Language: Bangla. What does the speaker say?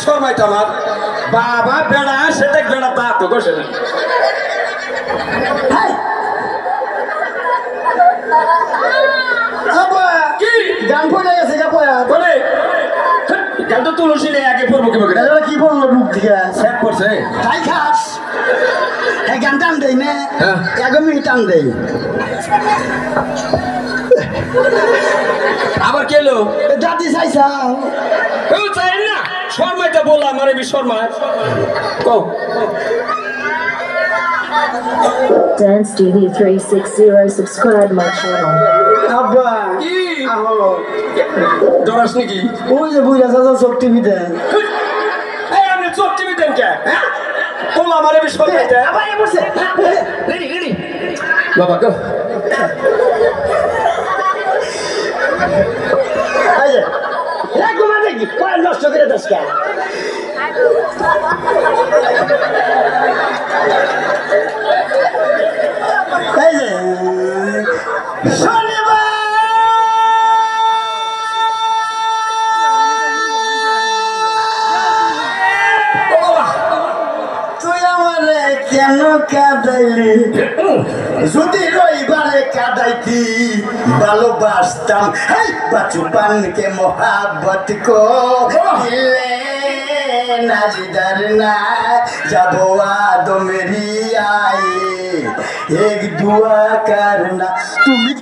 শর্মাইতো আমার বাবা বেড়া সেটা বেড়া তা তো করছে না গান পড়ে গেছে গা পয়া বলে গান তো তুলসী নেই আগে পড়বো কি বলে কি বললো বুক দিকে স্যাপ পড়ছে তাই খাস হ্যাঁ গান টান দেই না হ্যাঁ। 1 মিনিট টান দেই আবার কেলো দাদি চাইছা কেউ চাই না শর্মাইতে বললাম আরে বি শর্মা কও Dance TV 360 subscribe my channel. আব্বা কি আহো ডরাস নাকি ওই যে বুইরা চাচা চোখ টিভিতে এই আপনি চোখ টিভি দেন কে বললাম আরে বি শর্মাইতে আবার এ বসে রেডি রেডি বাবা কও এই যে ঘুমা দেখি কয় নষ্ট করে দাস কে এই যে শনিবার ও বাবা তুই আমারে কেন কাঁদাইলি যদি রবিবারে কাঁদাইতি ভালোবাসতাম এই বাচু পানকে মোহাব্বত কো দিলে নাজিদার না যাবো আদমেরি আয়ে এক দুয়া করনা তুমি